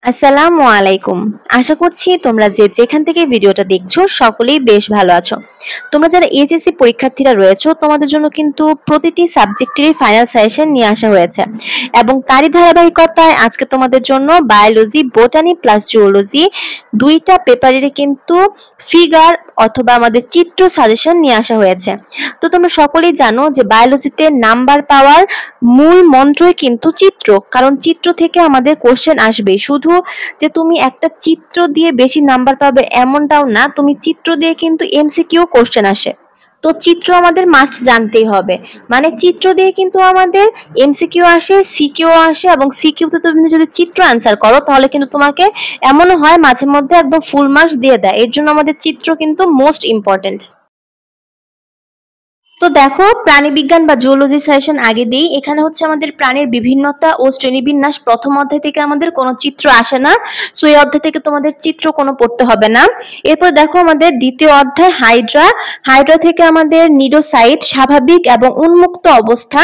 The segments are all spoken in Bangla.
আসসালামু আলাইকুম। আশা করছি তোমরা যে যেখান থেকে ভিডিওটা দেখছো সকলেই বেশ ভালো আছো। তোমরা যারা এইচএসসি পরীক্ষার্থীরা রয়েছো তোমাদের জন্য কিন্তু প্রতিটি সাবজেক্টেরই ফাইনাল সাজেশন নিয়ে আসা হয়েছে এবং তারই ধারাবাহিকতায় আজকে তোমাদের জন্য বায়োলজি, বোটানি প্লাস জুওলজি দুইটা পেপারেরই কিন্তু ফিগার অথবা আমাদের চিত্র সাজেশন নিয়ে আসা হয়েছে। তো তোমরা সকলেই জানো যে বায়োলজিতে নাম্বার পাওয়ার মূল মন্ত্রই কিন্তু চিত্র, কারণ চিত্র থেকে আমাদের কোশ্চেন আসবে। শুধু যে তুমি একটা চিত্র দিয়ে বেশি নাম্বার পাবে এমনটাও না, তুমি চিত্র দিয়ে কিন্তু এমসিকিউ কোশ্চেন আসে। তো চিত্র আমাদের মাস্ট জানতেই হবে, মানে চিত্র দিয়ে কিন্তু আমাদের এমসিকিউ আসে, সিকিউ আসে, এবং সিকিউতে তুমি যদি চিত্র অ্যান্সার করো তাহলে কিন্তু তোমাকে এমনও হয় মাঝে মধ্যে একদম ফুল মার্কস দিয়ে দেয়। এর জন্য আমাদের চিত্র কিন্তু মোস্ট ইম্পর্টেন্ট। তো দেখো, প্রাণীবিজ্ঞান বা জুওলজি সেশন আগে দিই। এখানে হচ্ছে আমাদের প্রাণীর বিভিন্নতা ও শ্রেণীবিন্যাস প্রথম অধ্যায় থেকে আমাদের কোনো চিত্র আসে না, সো এই অধ্যায় থেকে তোমাদের চিত্র কোনো পড়তে হবে না। এরপর দেখো আমাদের দ্বিতীয় অধ্যায় হাইড্রা থেকে আমাদের নিডোসাইট, স্বাভাবিক এবং উন্মুক্ত অবস্থা,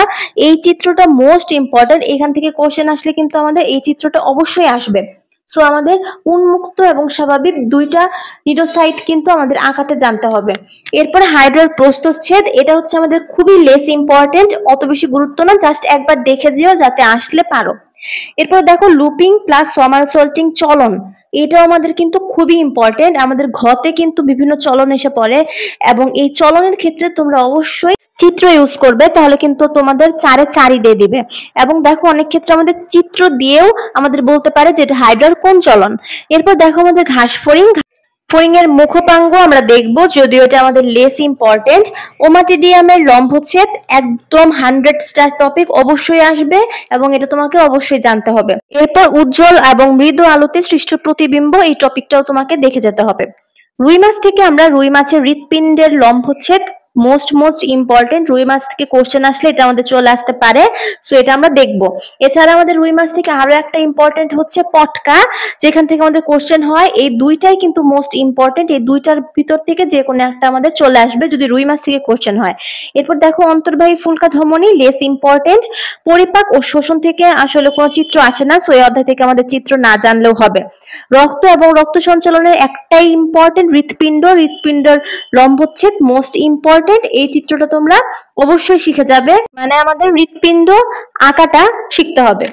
এই চিত্রটা মোস্ট ইম্পর্টেন্ট। এখান থেকে কোশ্চেন আসলে কিন্তু আমাদের এই চিত্রটা অবশ্যই আসবে। সো আমাদের উন্মুক্ত এবং স্বাভাবিক দুইটা নিডোসাইট কিন্তু আমাদের আঁকাতে জানতে হবে। এরপরে হাইড্রার প্রস্থচ্ছেদ, এটা হচ্ছে আমাদের খুবই লেস ইম্পর্টেন্ট, অত বেশি গুরুত্ব না, জাস্ট একবার দেখে যেও যাতে আসলে পারো। এরপর দেখো লুপিং প্লাস সমারসল্টিং চলন, এটাও আমাদের কিন্তু খুবই ইম্পর্টেন্ট। আমাদের ঘতে কিন্তু বিভিন্ন চলন এসে পড়ে এবং এই চলনের ক্ষেত্রে তোমরা অবশ্যই চিত্র ইউজ করবে, তাহলে কিন্তু তোমাদের 4-এ 4 দিয়ে দিবে। এবং দেখো অনেক ক্ষেত্রে আমাদের চিত্র দিয়েও আমাদের বলতে পারে যে এটা হাইড্রার কোন চলন। এরপর দেখো আমাদের ঘাস ফড়িং এর মুখপাঙ্গ আমরা দেখব, যদিও এটা আমাদের লেস ইম্পর্টেন্ট। ওমাটিডিয়ামের লম্বচ্ছেদ একদম 100 স্টার টপিক, অবশ্যই আসবে এবং এটা তোমাকে অবশ্যই জানতে হবে। এরপর উজ্জ্বল এবং মৃদু আলোতে সৃষ্ট প্রতিবিম্ব, এই টপিকটাও তোমাকে দেখে যেতে হবে। রুই মাছ থেকে আমরা রুই মাছের হৃৎপিণ্ডের লম্বচ্ছেদ মোস্ট ইম্পর্টেন্ট। রুই মাছ থেকে কোশ্চেন আসলে এটা আমাদের চলে আসতে পারে, সো এটা আমরা দেখব। এছাড়া আমাদের রুই মাছ থেকে আরো একটা ইম্পর্টেন্ট হচ্ছে পটকা, যেখান থেকে আমাদের কোশ্চেন হয়। এই দুইটাই কিন্তু মোস্ট ইম্পর্টেন্ট, এই দুইটার ভিতর থেকে যে কোনো একটা আমাদের চলে আসবে যদি রুই মাছ থেকে কোশ্চেন হয়। এরপর দেখো অন্তর্বাহী ফুলকা ধমনী, লেস ইম্পর্টেন্ট। পরিপাক ও শোষণ থেকে আসলে কোনো চিত্র আসে না, সো এই অধ্যায় থেকে আমাদের চিত্র না জানলেও হবে। রক্ত এবং রক্ত সঞ্চালনের একটাই ইম্পর্টেন্ট, হৃৎপিণ্ডের লম্বচ্ছেদ মোস্ট ইম্পর্টেন্ট। এই চিত্রটা তোমরা অবশ্যই শিখে যাবে, মানে আমাদের হৃৎপিণ্ড আঁকাটা শিখতে হবে।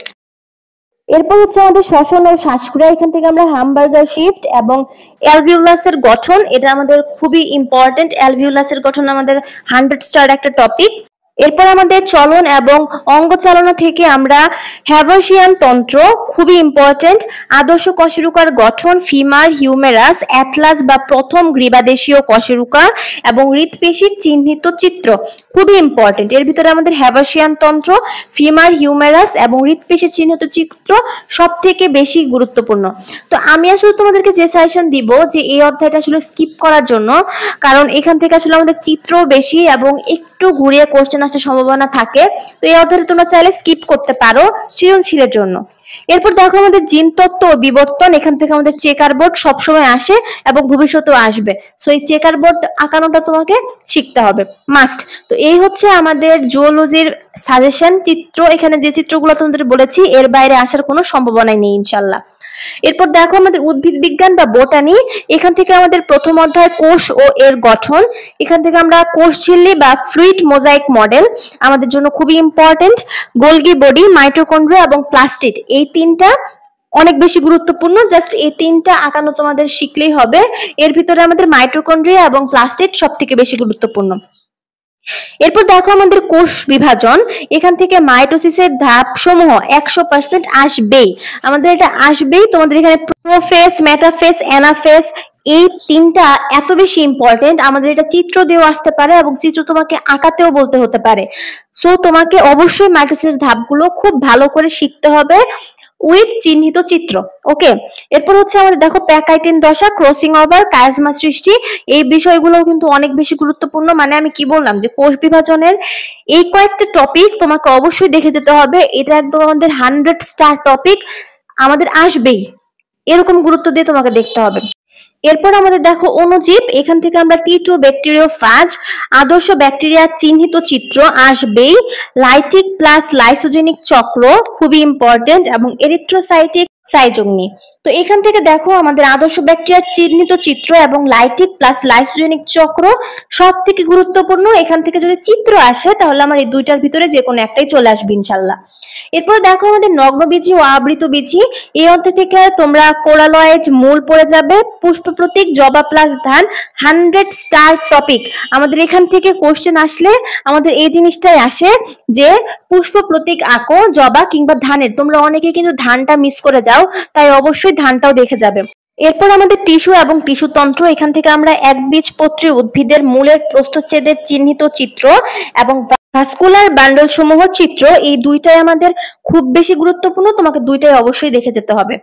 এরপর হচ্ছে আমাদের শ্বসন ও শ্বাসক্রিয়া, এখান থেকে আমরা হামবার্গার শিফট এবং অ্যালভিউলাসের গঠন, এটা আমাদের খুবই ইম্পর্টেন্ট। অ্যালভিউলাসের গঠন আমাদের 100 স্টার একটা টপিক। এরপর আমাদের চলন এবং অঙ্গচালনা থেকে আমরা হ্যাভার্সিয়ান তন্ত্র, খুবই ইম্পর্টেন্ট। আদর্শ কশেরুকার গঠন, ফিমার, হিউমেরাস, অ্যাটলাস বা প্রথম গ্রীবাদেশীয় কশেরুকা এবং হৃৎপেশির চিহ্নিত চিত্র, খুবই ইম্পর্টেন্ট। এর ভিতরে আমাদের হ্যাভার্সিয়ান তন্ত্র, ফিমার, হিউমেরাস এবং হৃৎপেশির চিহ্নিত চিত্র সব থেকে বেশি গুরুত্বপূর্ণ। তো আমি আসলে তোমাদেরকে যে সাজেশন দিব যে এই অধ্যায়টা আসলে স্কিপ করার জন্য, কারণ এখান থেকে আসলে আমাদের চিত্র বেশি এবং একটু ঘুরিয়ে কোশ্চেন আসার সম্ভাবনা থাকে। তো এই অধ্যায়টা তোমরা চাইলে স্কিপ করতে পারো সৃজনশীলের জন্য। এরপর দেখো আমাদের জিন তত্ত্ব ও বিবর্তন, এখান থেকে আমাদের চেকার বোর্ড সবসময় আসে এবং ভবিষ্যতেও আসবে, সো এই চেকার বোর্ড আঁকানোটা তোমাকে শিখতে হবে মাস্ট। তো এই হচ্ছে আমাদের জুওলজির সাজেশন চিত্র। এখানে যে চিত্রগুলো তোমাদের বলেছি এর বাইরে আসার কোনো সম্ভাবনাই নেই ইনশাল্লাহ। এরপর দেখো আমাদের উদ্ভিদ বিজ্ঞান বা বোটানি, এখান থেকে আমাদের প্রথম অধ্যায় কোষ ও এর গঠন, এখান থেকে আমরা কোষ ঝিল্লি বা ফ্লুইড মোজাইক মডেল আমাদের জন্য খুবই ইম্পর্টেন্ট। গোলগি বডি, মাইটোকন্ড্রিয়া এবং প্লাস্টিড, এই তিনটা অনেক বেশি গুরুত্বপূর্ণ, জাস্ট এই তিনটা আঁকানো তোমাদের শিখলেই হবে। এর ভিতরে আমাদের মাইটোকন্ড্রিয়া এবং প্লাস্টিড সব থেকে বেশি গুরুত্বপূর্ণ। এরপর দেখো আমাদের কোষ বিভাজন, এখান থেকে মাইটোসিসের ধাপ সমূহ 100% আসবেই, আমাদের এটা আসবেই। তোমাদের এখানে প্রোফেস, মেটাফেস, অ্যানাফেস, এই তিনটা এত বেশি ইম্পর্টেন্ট, আমাদের এটা চিত্র দিয়েও আসতে পারে এবং চিত্র তোমাকে আঁকাতেও বলতে হতে পারে। সো তোমাকে অবশ্যই মাইটোসিস ধাপগুলো খুব ভালো করে শিখতে হবে উইথ চিহ্নিত চিত্র। ওকে, এরপর হচ্ছে আমাদের দেখো প্যাকাইটিন দশা, ক্রসিং ওভার, কায়াজমা সৃষ্টি, এই বিষয়গুলো কিন্তু অনেক বেশি গুরুত্বপূর্ণ। মানে আমি কি বললাম যে কোষ বিভাজনের এই কয়েকটা টপিক তোমাকে অবশ্যই দেখে যেতে হবে, এটা একদম আমাদের 100 স্টার টপিক, আমাদের আসবেই, এরকম গুরুত্ব দিয়ে তোমাকে দেখতে হবে। এরপর আমাদের দেখো অণুজীব, এখান থেকে আমরা টি2 ব্যাকটেরিওফাজ, আদর্শ ব্যাকটেরিয়ার চিহ্নিত চিত্র আসবেই। লাইটিক প্লাস লাইসোজেনিক চক্র খুবই ইম্পর্টেন্ট এবং এরিথ্রোসাইটিক সাইজ অগ্নি। তো এখান থেকে দেখো আমাদের আদর্শ ব্যাকটেরিয়ার চিহ্নিত চিত্র এবং লাইটিক প্লাস লাইসোজেনিক চক্র সব থেকে গুরুত্বপূর্ণ। এখান থেকে যদি চিত্র আসে তাহলে আমার এই দুইটার ভিতরে যে কোনো একটাই চলে আসবে ইনশাল্লাহ। এরপর দেখো আমাদের নগ্নবীজি ও আবৃতবীজি, এই অধ্যায় থেকে তোমরা কোরালয়েড মূল পড়ে যাবে, পুষ্প প্রতীক, জবা প্লাস ধান, 100 স্টার টপিক। আমাদের এখান থেকে কোশ্চেন আসলে আমাদের এই জিনিসটাই আসে যে পুষ্প প্রতীক আঁকো জবা কিংবা ধানের। তোমরা অনেকে কিন্তু ধানটা মিস করে যাও, তাই অবশ্যই ধানটাও দেখে যাবে। এরপর আমাদের টিস্যু এবং টিস্যুতন্ত্র, এখান থেকে আমরা একবীজপত্রী উদ্ভিদের মূলের প্রস্থচ্ছেদের চিহ্নিত চিত্র এবং ভাস্কুলার বান্ডল সমূহের চিত্র, এই দুইটাই আমাদের খুব বেশি গুরুত্বপূর্ণ, তোমাকে দুইটাই অবশ্যই দেখে যেতে হবে।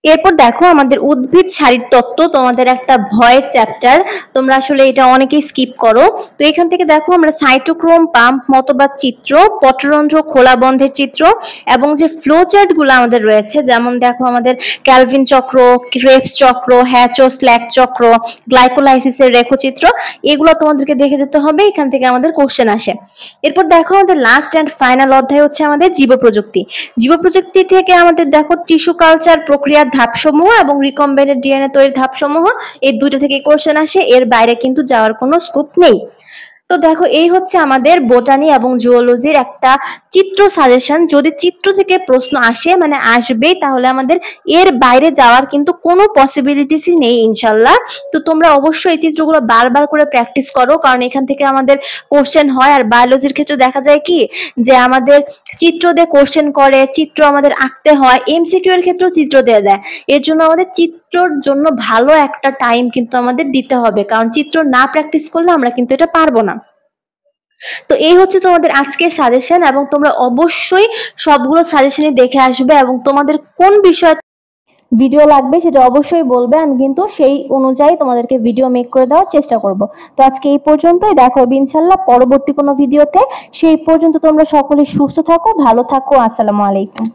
এরপর দেখো আমাদের উদ্ভিদ শারীর তত্ত্ব, তোমাদের একটা ভয়ের চ্যাপ্টার, তোমরা আসলে এটা অনেকেই স্কিপ করো। তো এখান থেকে দেখো আমরা সাইটোক্রোম পাম্প মতবাদ চিত্র, পত্ররন্ধ্র খোলা বন্ধের চিত্র এবং যে ফ্লো চার্ট গুলো আমাদের রয়েছে, যেমন দেখো আমাদের ক্যালভিন চক্র, ক্রেবস চক্র, হ্যাচো স্ল্যাক চক্র, গ্লাইকোলাইসিসের রেখচিত্র, এগুলো তোমাদেরকে দেখে যেতে হবে, এখান থেকে আমাদের কোশ্চেন আসে। এরপর দেখো আমাদের লাস্ট এন্ড ফাইনাল অধ্যায় হচ্ছে আমাদের জীব প্রযুক্তি। জীব প্রযুক্তি থেকে আমাদের দেখো টিস্যু কালচার প্রক্রিয়ার ধাপসমূহ এবং রিকম্বিনেন্ট ডিএনএ তৈরির ধাপসমূহ, এই দুইটা থেকে কোশ্চেন আসে, এর বাইরে কিন্তু যাওয়ার কোনো স্কোপ নেই। তো দেখো এই হচ্ছে আমাদের বোটানি এবং জুওলজির একটা চিত্র সাজেশন। যদি চিত্র থেকে প্রশ্ন আসে মানে আসবেই, তাহলে আমাদের এর বাইরে যাওয়ার কিন্তু কোনো পসিবিলিটিসই নেই ইনশাল্লাহ। তো তোমরা অবশ্যই এই চিত্রগুলো বারবার করে প্র্যাকটিস করো, কারণ এখান থেকে আমাদের কোশ্চেন হয়। আর বায়োলজির ক্ষেত্রে দেখা যায় কি যে আমাদের চিত্র দিয়ে কোশ্চেন করে, চিত্র আমাদের আঁকতে হয়, এমসিকিউ এর ক্ষেত্রেও চিত্র দিয়ে দেয়। এর জন্য আমাদের চিত্রর জন্য ভালো একটা টাইম কিন্তু আমাদের দিতে হবে, কারণ চিত্র না প্র্যাকটিস করলে আমরা কিন্তু এটা পারবো না। তো এই হচ্ছে তোমাদের আজকের সাজেশন, এবং তোমরা অবশ্যই সবগুলো সাজেশনই দেখে আসবে, এবং তোমাদের কোন বিষয় ভিডিও লাগবে সেটা অবশ্যই বলবে, আমি কিন্তু সেই অনুযায়ী তোমাদেরকে ভিডিও মেক করে দেওয়ার চেষ্টা করব। তো আজকে এই পর্যন্তই, দেখা হবে ইনশাল্লাহ পরবর্তী কোনো ভিডিওতে। সেই পর্যন্ত তোমরা সকলে সুস্থ থাকো, ভালো থাকো, আসসালামু আলাইকুম।